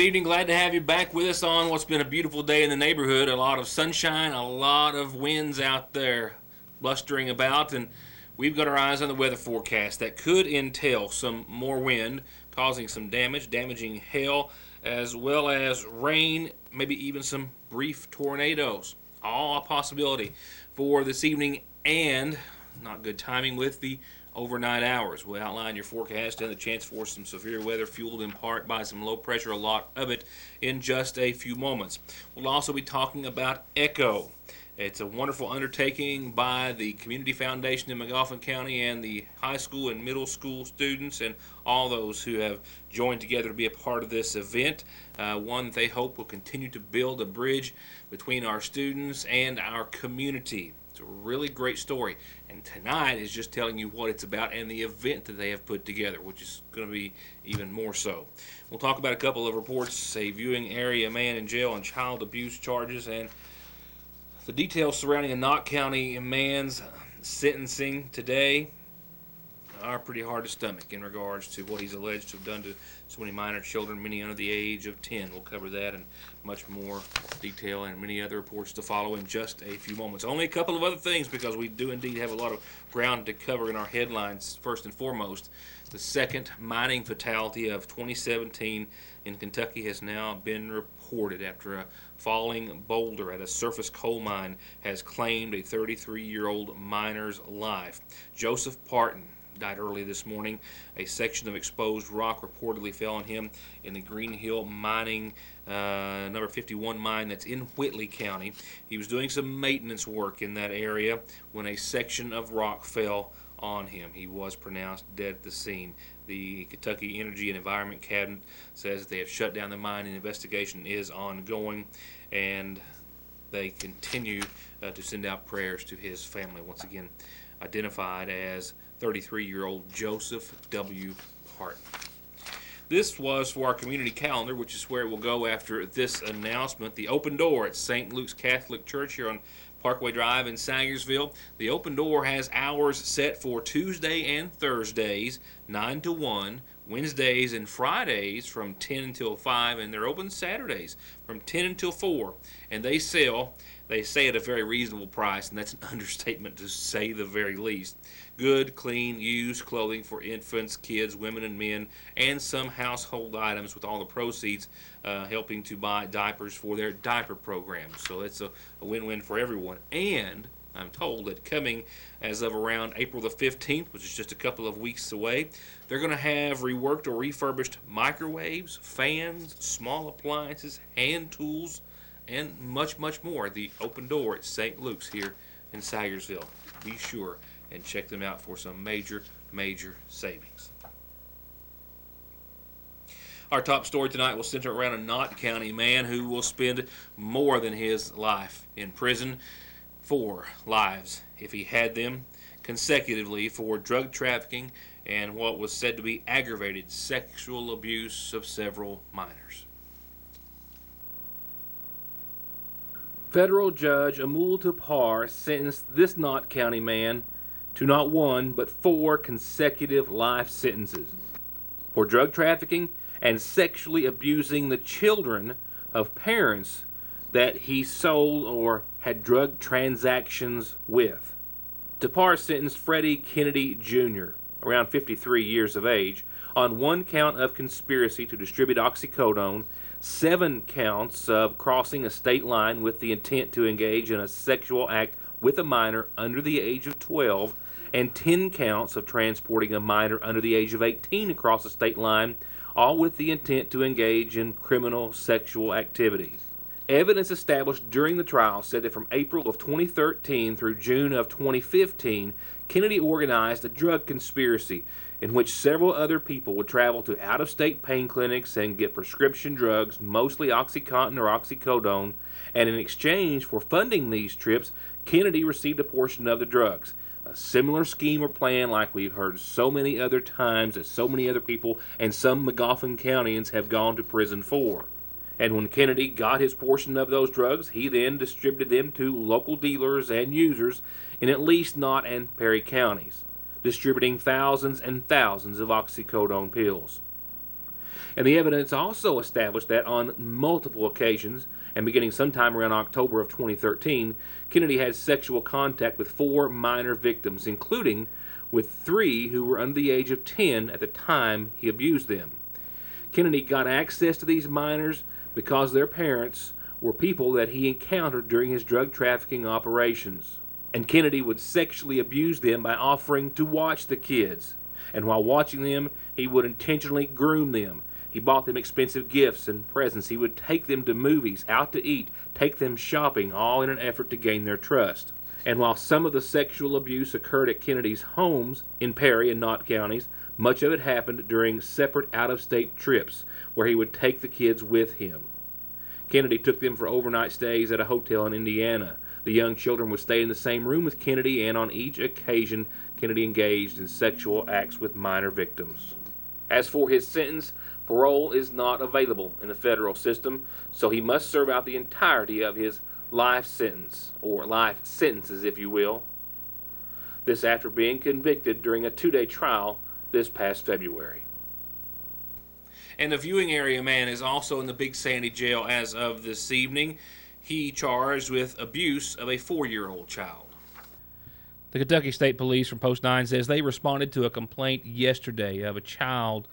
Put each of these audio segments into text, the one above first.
evening. Glad to have you back with us on what's been a beautiful day in the neighborhood. A lot of sunshine, a lot of winds out there blustering about, and we've got our eyes on the weather forecast that could entail some more wind, causing some damage, damaging hail, as well as rain, maybe even some brief tornadoes. All a possibility for this evening, and not good timing with the overnight hours. We'll outline your forecast and the chance for some severe weather fueled in part by some low pressure, a lot of it, in just a few moments. We'll also be talking about ECHO. It's a wonderful undertaking by the Community Foundation in McGoffin County and the high school and middle school students and all those who have joined together to be a part of this event. One they hope will continue to build a bridge between our students and our community. It's a really great story, and tonight is just telling you what it's about and the event that they have put together, which is going to be even more so. We'll talk about a couple of reports, a viewing area man in jail on child abuse charges, and the details surrounding a Knott County man's sentencing today are pretty hard to stomach in regards to what he's alleged to have done to so many minor children, many under the age of 10. We'll cover that and much more detail and many other reports to follow in just a few moments. Only a couple of other things because we do indeed have a lot of ground to cover in our headlines. First and foremost, the second mining fatality of 2017 in Kentucky has now been reported after a falling boulder at a surface coal mine has claimed a 33-year-old miner's life. Joseph Parton died early this morning. A section of exposed rock reportedly fell on him in the Green Hill Mining number 51 mine that's in Whitley County. He was doing some maintenance work in that area when a section of rock fell on him. He was pronounced dead at the scene. The Kentucky Energy and Environment Cabinet says they have shut down the mine and investigation is ongoing, and they continue to send out prayers to his family. Once again, identified as 33-year-old Joseph W. Parton. This was for our community calendar, which is where it will go after this announcement. The open door at St. Luke's Catholic Church here on Parkway Drive in Sangersville. The open door has hours set for Tuesday and Thursdays, 9 to 1, Wednesdays and Fridays from 10 until 5, and they're open Saturdays from 10 until 4. And they say at a very reasonable price, and that's an understatement to say the very least. Good, clean, used clothing for infants, kids, women, and men, and some household items, with all the proceeds helping to buy diapers for their diaper program. So it's a win-win for everyone. And I'm told that coming as of around April the 15th, which is just a couple of weeks away, they're going to have reworked or refurbished microwaves, fans, small appliances, hand tools, and much, much more. The open door at St. Luke's here in Sangersville. Be sure and check them out for some major, major savings. Our top story tonight will center around a Knott County man who will spend more than his life in prison, 4 lives if he had them, consecutively for drug trafficking and what was said to be aggravated sexual abuse of several minors. Federal Judge Amul Tapar sentenced this Knott County man to not 1 but 4 consecutive life sentences for drug trafficking and sexually abusing the children of parents that he sold or had drug transactions with. Tapar sentenced Freddie Kennedy Jr., around 53 years of age, on 1 count of conspiracy to distribute oxycodone, 7 counts of crossing a state line with the intent to engage in a sexual act with a minor under the age of 12, and 10 counts of transporting a minor under the age of 18 across a state line, all with the intent to engage in criminal sexual activity. Evidence established during the trial said that from April of 2013 through June of 2015, Kennedy organized a drug conspiracy in which several other people would travel to out-of-state pain clinics and get prescription drugs, mostly OxyContin or oxycodone, and in exchange for funding these trips, Kennedy received a portion of the drugs. A similar scheme or plan like we've heard so many other times that so many other people and some McGoffin Countyans have gone to prison for. And when Kennedy got his portion of those drugs, he then distributed them to local dealers and users in at least Knott and Perry counties, distributing thousands and thousands of oxycodone pills. And the evidence also established that on multiple occasions, and beginning sometime around October of 2013, Kennedy had sexual contact with 4 minor victims, including with 3 who were under the age of 10 at the time he abused them. Kennedy got access to these minors because their parents were people that he encountered during his drug trafficking operations. And Kennedy would sexually abuse them by offering to watch the kids. And while watching them, he would intentionally groom them. He bought them expensive gifts and presents. He would take them to movies, out to eat, take them shopping, all in an effort to gain their trust. And while some of the sexual abuse occurred at Kennedy's homes in Perry and Knott counties, much of it happened during separate out-of-state trips where he would take the kids with him. Kennedy took them for overnight stays at a hotel in Indiana. The young children would stay in the same room with Kennedy, and on each occasion, Kennedy engaged in sexual acts with minor victims. As for his sentence, parole is not available in the federal system, so he must serve out the entirety of his life sentence, or life sentences, if you will. This after being convicted during a 2-day trial this past February. And the viewing area man is also in the Big Sandy jail as of this evening. He charged with abuse of a 4-year-old child. The Kentucky State Police from Post 9 says they responded to a complaint yesterday of a child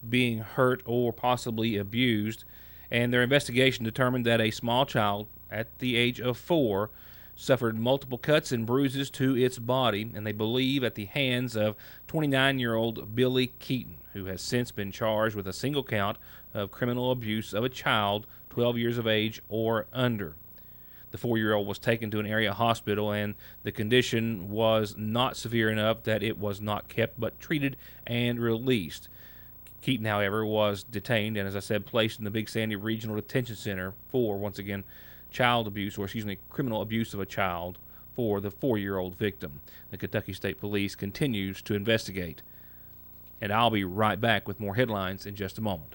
being hurt or possibly abused, and their investigation determined that a small child at the age of 4 suffered multiple cuts and bruises to its body, and they believe at the hands of 29-year-old Billy Keaton, who has since been charged with a single count of criminal abuse of a child 12 years of age or under. The 4-year-old was taken to an area hospital, and the condition was not severe enough that it was not kept but treated and released. Keaton, however, was detained and, as I said, placed in the Big Sandy Regional Detention Center for, once again, criminal abuse of a child for the 4-year-old victim. The Kentucky State Police continues to investigate. And I'll be right back with more headlines in just a moment.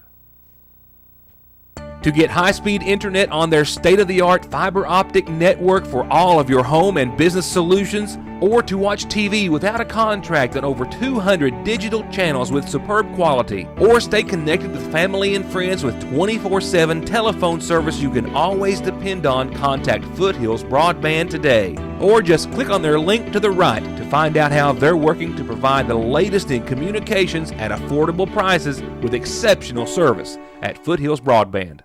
To get high-speed internet on their state-of-the-art fiber optic network for all of your home and business solutions, or to watch TV without a contract on over 200 digital channels with superb quality, or stay connected with family and friends with 24/7 telephone service you can always depend on, contact Foothills Broadband today. Or just click on their link to the right to find out how they're working to provide the latest in communications at affordable prices with exceptional service at Foothills Broadband.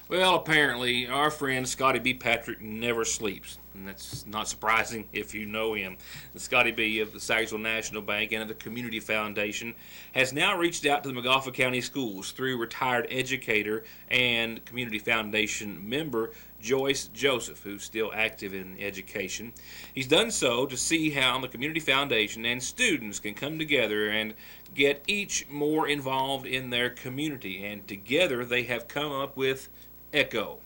Well, apparently, our friend Scotty B. Patrick never sleeps. And that's not surprising if you know him. The Scotty B. of the Sagersville National Bank and of the Community Foundation has now reached out to the Montgomery County Schools through retired educator and Community Foundation member Joyce Joseph, who's still active in education. He's done so to see how the Community Foundation and students can come together and get each more involved in their community. And together they have come up with ECHO.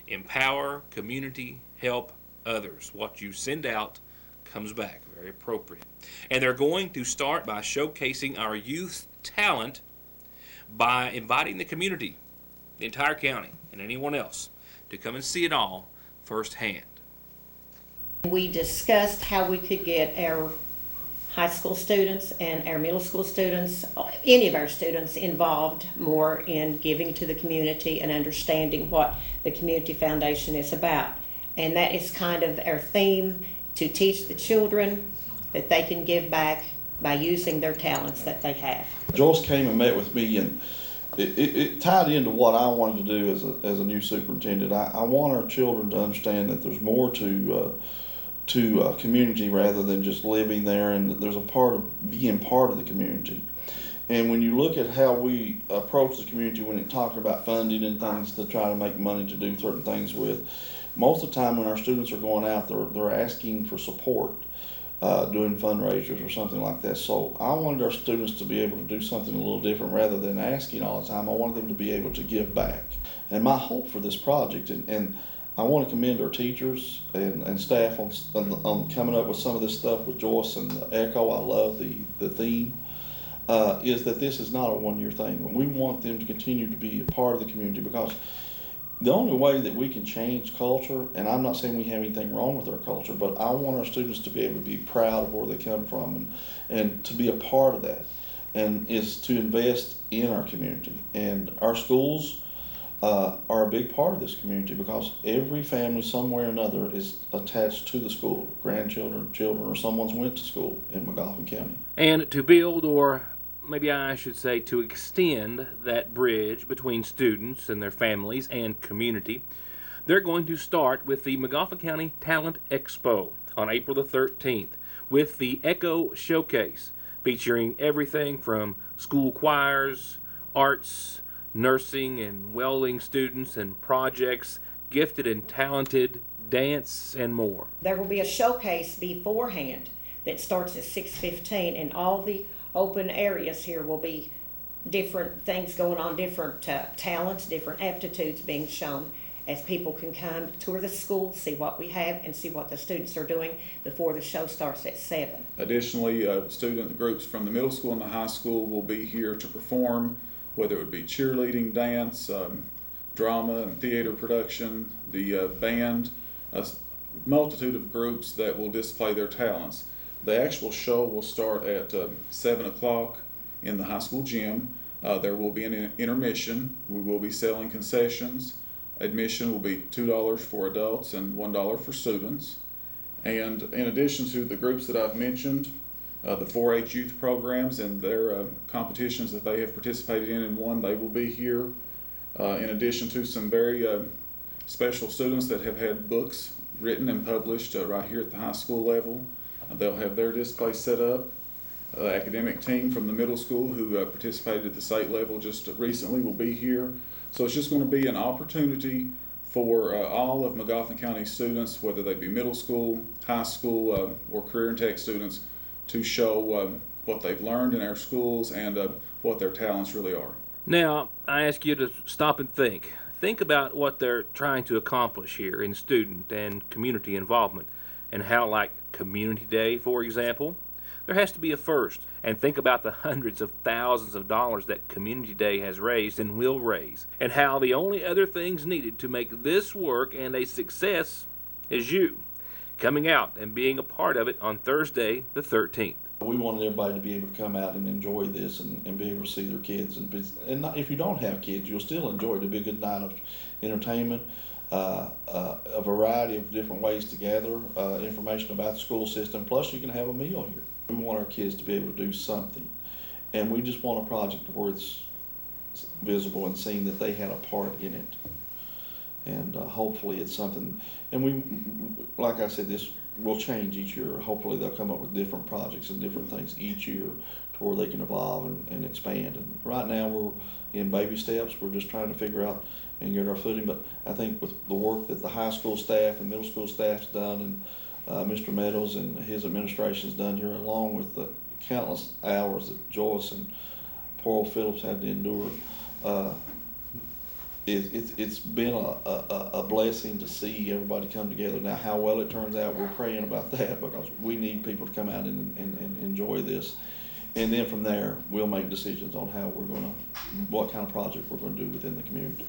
Empower, community, help others. What you send out comes back. Very appropriate. And they're going to start by showcasing our youth talent by inviting the community, the entire county, and anyone else to come and see it all firsthand. We discussed how we could get our high school students and our middle school students, any of our students, involved more in giving to the community and understanding what the Community Foundation is about. And that is kind of our theme, to teach the children that they can give back by using their talents that they have. Joyce came and met with me, and it tied into what I wanted to do as a new superintendent. I want our children to understand that there's more to community rather than just living there, and there's a part of being part of the community. And when you look at how we approach the community when it talking about funding and things to try to make money to do certain things with, most of the time when our students are going out, they're asking for support, doing fundraisers or something like that. So I wanted our students to be able to do something a little different rather than asking all the time. I wanted them to be able to give back. And my hope for this project, and I want to commend our teachers and staff on coming up with some of this stuff with Joyce and ECHO. I love the theme, is that this is not a one-year thing. We want them to continue to be a part of the community, because the only way that we can change culture, and I'm not saying we have anything wrong with our culture, but I want our students to be able to be proud of where they come from and to be a part of that. and is to invest in our community. And our schools are a big part of this community because every family somewhere or another is attached to the school. Grandchildren, children, or someone's went to school in McGoffin County. And to build, or maybe I should say to extend, that bridge between students and their families and community, they're going to start with the McGoffin County Talent Expo on April the 13th with the Echo Showcase, featuring everything from school choirs, arts, nursing and welding students and projects, gifted and talented, dance, and more. There will be a showcase beforehand that starts at 6:15, and all the open areas here will be different things going on, different talents, different aptitudes being shown, as people can come tour the school, see what we have, and see what the students are doing before the show starts at 7. Additionally, student groups from the middle school and the high school will be here to perform, whether it would be cheerleading, dance, drama and theater production, the band, a multitude of groups that will display their talents. The actual show will start at 7 o'clock in the high school gym. There will be an intermission. We will be selling concessions. Admission will be $2 for adults and $1 for students. And in addition to the groups that I've mentioned, the 4-H youth programs and their competitions that they have participated in and won, they will be here. In addition to some very special students that have had books written and published right here at the high school level. They'll have their display set up. The academic team from the middle school who participated at the state level just recently will be here. So it's just going to be an opportunity for all of McGoffin County students, whether they be middle school, high school, or career and tech students, to show what they've learned in our schools and what their talents really are. Now, I ask you to stop and think. Think about what they're trying to accomplish here in student and community involvement, and how, like Community Day, for example, there has to be a first. And think about the hundreds of thousands of dollars that Community Day has raised and will raise, and how the only other things needed to make this work and a success is you coming out and being a part of it on Thursday the 13th. We wanted everybody to be able to come out and enjoy this and be able to see their kids. And not, if you don't have kids, you'll still enjoy it. It'll be a good night of entertainment, a variety of different ways to gather information about the school system. Plus, you can have a meal here. We want our kids to be able to do something. And we just want a project where it's visible and seen that they had a part in it. And hopefully it's something, and we, like I said, this will change each year. Hopefully they'll come up with different projects and different things each year to where they can evolve and expand. And right now we're in baby steps. We're just trying to figure out and get our footing. But I think with the work that the high school staff and middle school staff's done, and Mr. Meadows and his administration's done here, along with the countless hours that Joyce and poor old Phillips had to endure, it's been a blessing to see everybody come together. Now, how well it turns out, we're praying about that, because we need people to come out and enjoy this. And then from there, we'll make decisions on how what kind of project we're going to do within the community.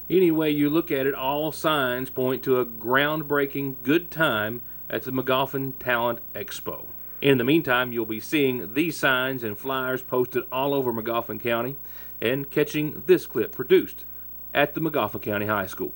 Any way you look at it, all signs point to a groundbreaking good time at the McGoffin Talent Expo. In the meantime, you'll be seeing these signs and flyers posted all over McGoffin County, and catching this clip produced at the McGoffin County High School.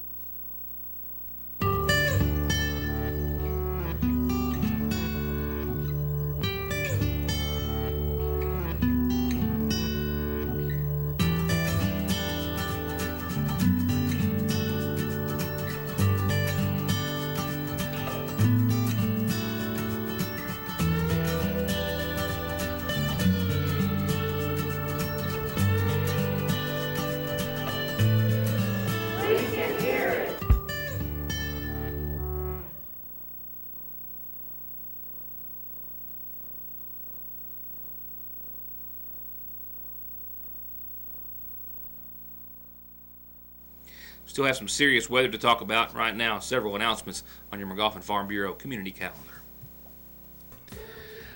Still have some serious weather to talk about right now. Several announcements on your McGoffin Farm Bureau community calendar.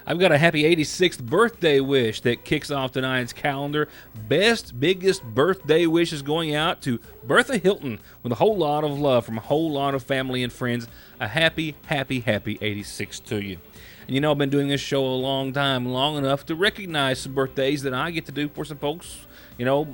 I've got a happy 86th birthday wish that kicks off tonight's calendar. Best, biggest birthday wishes going out to Bertha Hilton with a whole lot of love from a whole lot of family and friends. A happy, happy, happy 86 to you. And you know, I've been doing this show a long time, long enough to recognize some birthdays that I get to do for some folks, you know,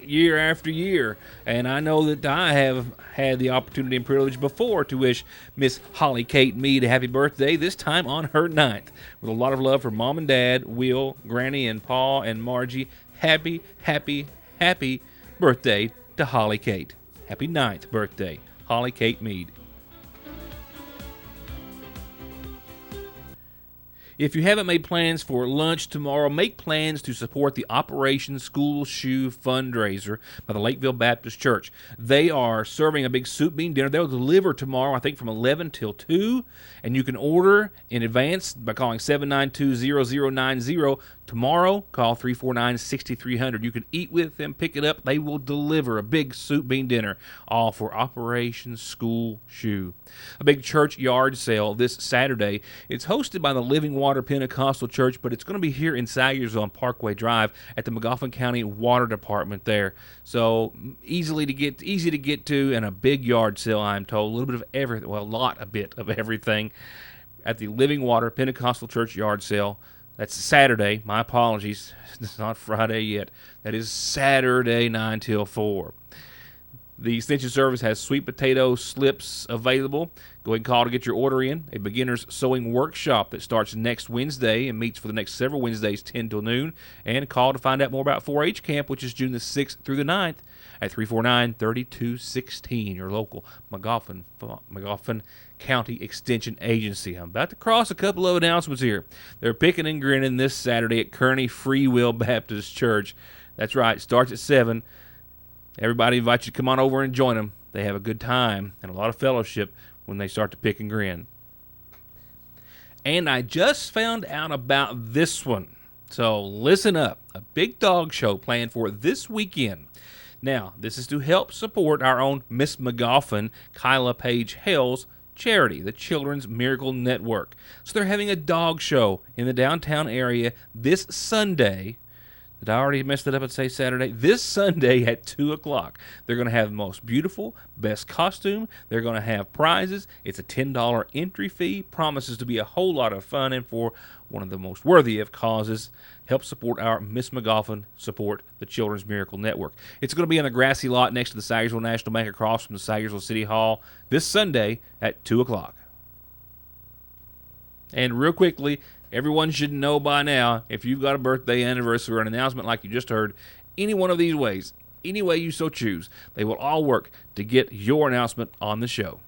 year after year. And I know that I have had the opportunity and privilege before to wish Miss Holly Kate Mead a happy birthday, this time on her 9th. With a lot of love for Mom and Dad, Will, Granny, and Pa, and Margie. Happy, happy, happy birthday to Holly Kate. Happy 9th birthday, Holly Kate Mead. If you haven't made plans for lunch tomorrow, make plans to support the Operation School Shoe fundraiser by the Lakeville Baptist Church. They are serving a big soup bean dinner. They'll deliver tomorrow, I think, from 11 till 2, and you can order in advance by calling 792-0090. Tomorrow, call 349-6300. You can eat with them, pick it up. They will deliver a big soup bean dinner, all for Operation School Shoe. A big church yard sale this Saturday. It's hosted by the Living Water Pentecostal Church, but it's going to be here in Sayersville on Parkway Drive at the McGoffin County Water Department there. So easy to get to, and a big yard sale, I'm told. A little bit of everything, well, a bit of everything at the Living Water Pentecostal Church yard sale. That's Saturday. My apologies. It's not Friday yet. That is Saturday, 9 till 4. The Extension Service has sweet potato slips available. Go ahead and call to get your order in. A beginner's sewing workshop that starts next Wednesday and meets for the next several Wednesdays, 10 till noon. And call to find out more about 4-H Camp, which is June the 6th through the 9th at 349-3216, your local McGoffin County Extension Agency. I'm about to cross a couple of announcements here. They're picking and grinning this Saturday at Kearney Free Will Baptist Church. That's right, starts at 7. Everybody invites you to come on over and join them. They have a good time and a lot of fellowship when they start to pick and grin. And I just found out about this one. So listen up. A big dog show planned for this weekend. Now, this is to help support our own Miss McGoffin, Kyla Page Hale's charity, the Children's Miracle Network. So they're having a dog show in the downtown area this Sunday. Did I already messed it up and say Saturday? This Sunday at 2 o'clock. They're going to have the most beautiful, best costume. They're going to have prizes. It's a $10 entry fee. Promises to be a whole lot of fun, and for one of the most worthy of causes, help support our Miss McGoffin, support the Children's Miracle Network. It's going to be on the grassy lot next to the Sayersville National Bank across from the Sayersville City Hall this Sunday at 2 o'clock. And real quickly, everyone should know by now, if you've got a birthday, anniversary, or an announcement like you just heard, any one of these ways, any way you so choose, they will all work to get your announcement on the show.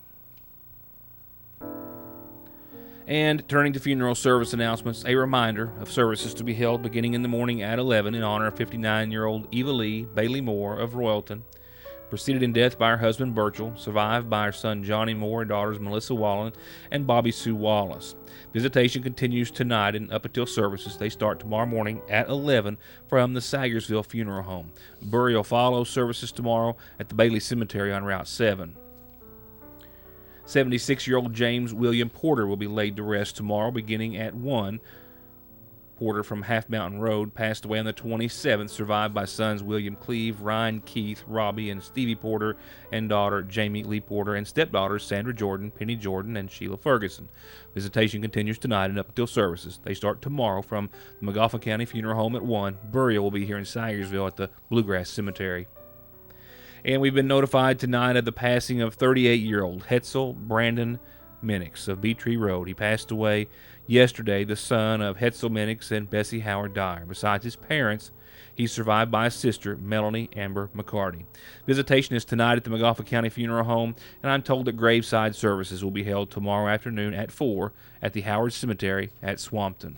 And turning to funeral service announcements, a reminder of services to be held beginning in the morning at 11 in honor of 59-year-old Eva Lee Bailey Moore of Royalton, preceded in death by her husband Burchell, survived by her son Johnny Moore and daughters Melissa Wallen and Bobby Sue Wallace. Visitation continues tonight and up until services. They start tomorrow morning at 11 from the Sayersville Funeral Home. Burial follows services tomorrow at the Bailey Cemetery on Route 7. 76-year-old James William Porter will be laid to rest tomorrow beginning at 1. Porter from Half Mountain Road passed away on the 27th, survived by sons William Cleve, Ryan Keith, Robbie, and Stevie Porter, and daughter Jamie Lee Porter, and stepdaughters Sandra Jordan, Penny Jordan, and Sheila Ferguson. Visitation continues tonight and up until services. They start tomorrow from the McGoffin County Funeral Home at 1. Burial will be here in Sayersville at the Bluegrass Cemetery. And we've been notified tonight of the passing of 38-year-old Hetzel Brandon Minix of Beatree Road. He passed away yesterday, the son of Hetzel Minix and Bessie Howard Dyer. Besides his parents, he's survived by his sister, Melanie Amber McCarty. Visitation is tonight at the McGoffin County Funeral Home, and I'm told that graveside services will be held tomorrow afternoon at 4 at the Howard Cemetery at Swampton.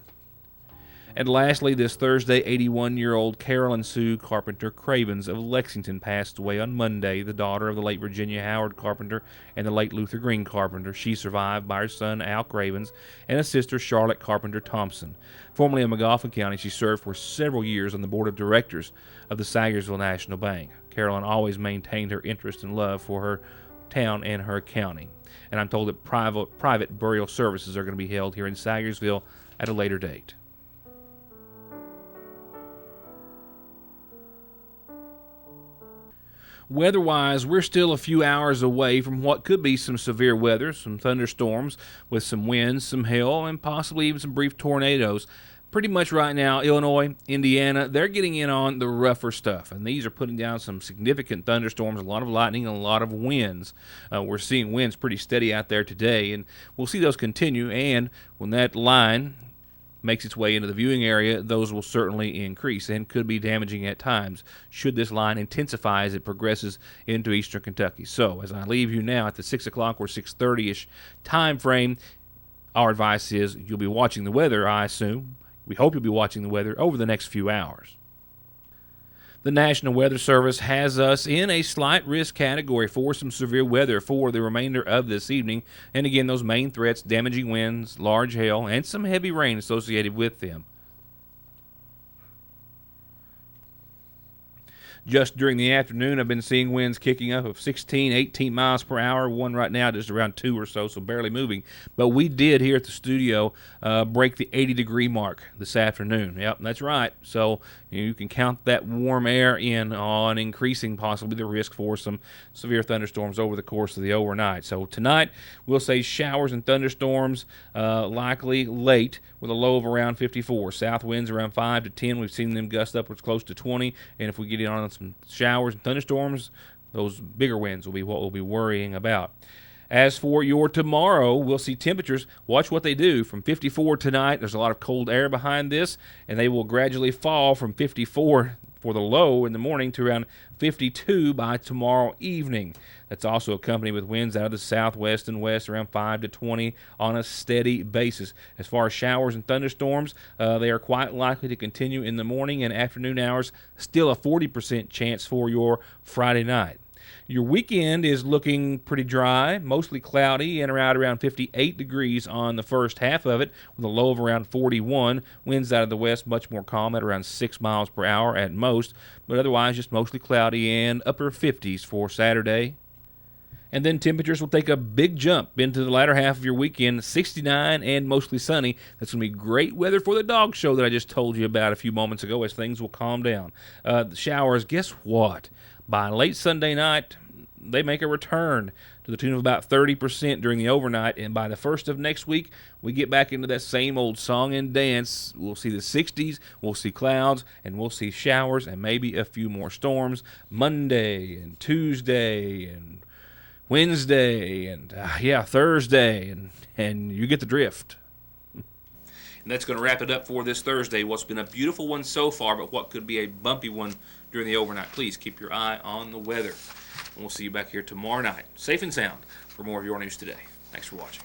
And lastly, this Thursday, 81-year-old Carolyn Sue Carpenter Cravens of Lexington passed away on Monday, the daughter of the late Virginia Howard Carpenter and the late Luther Green Carpenter. She survived by her son Al Cravens and a sister Charlotte Carpenter Thompson. Formerly in McGoffin County, she served for several years on the board of directors of the Sayersville National Bank. Carolyn always maintained her interest and love for her town and her county. And I'm told that private burial services are going to be held here in Sayersville at a later date. Weather-wise, we're still a few hours away from what could be some severe weather, some thunderstorms with some winds, some hail, and possibly even some brief tornadoes. Pretty much right now, Illinois, Indiana, they're getting in on the rougher stuff, and these are putting down some significant thunderstorms, a lot of lightning, and a lot of winds. We're seeing winds pretty steady out there today, and we'll see those continue, and when that line makes its way into the viewing area, those will certainly increase and could be damaging at times should this line intensify as it progresses into eastern Kentucky. So as I leave you now at the 6 o'clock or 6:30-ish time frame, our advice is you'll be watching the weather, I assume. We hope you'll be watching the weather over the next few hours. The National Weather Service has us in a slight risk category for some severe weather for the remainder of this evening. And again, those main threats, damaging winds, large hail, and some heavy rain associated with them. Just during the afternoon, I've been seeing winds kicking up of 16, 18 miles per hour. One right now just around 2 or so barely moving. But we did here at the studio break the 80-degree mark this afternoon. Yep, that's right. So you can count that warm air in on increasing possibly the risk for some severe thunderstorms over the course of the overnight. So tonight, we'll say showers and thunderstorms likely late with a low of around 54. South winds around 5 to 10. We've seen them gust upwards close to 20. And if we get in on some showers and thunderstorms, those bigger winds will be what we'll be worrying about. As for your tomorrow, we'll see temperatures. Watch what they do. From 54 tonight, there's a lot of cold air behind this, and they will gradually fall from 54 for the low in the morning to around 52 by tomorrow evening. That's also accompanied with winds out of the southwest and west around 5 to 20 on a steady basis. As far as showers and thunderstorms, they are quite likely to continue in the morning and afternoon hours. Still a 40% chance for your Friday night. Your weekend is looking pretty dry, mostly cloudy, and around 58 degrees on the first half of it, with a low of around 41. Winds out of the west much more calm at around 6 miles per hour at most, but otherwise just mostly cloudy and upper 50s for Saturday. And then temperatures will take a big jump into the latter half of your weekend, 69 and mostly sunny. That's going to be great weather for the dog show that I just told you about a few moments ago as things will calm down. The showers, guess what? By late Sunday night, they make a return to the tune of about 30% during the overnight, and by the first of next week, we get back into that same old song and dance. We'll see the 60s, we'll see clouds, and we'll see showers and maybe a few more storms Monday and Tuesday and Wednesday and Thursday, and you get the drift. And that's going to wrap it up for this Thursday. What's been a beautiful one so far, but what could be a bumpy one during the overnight. Please keep your eye on the weather. And we'll see you back here tomorrow night, safe and sound, for more of your news today. Thanks for watching.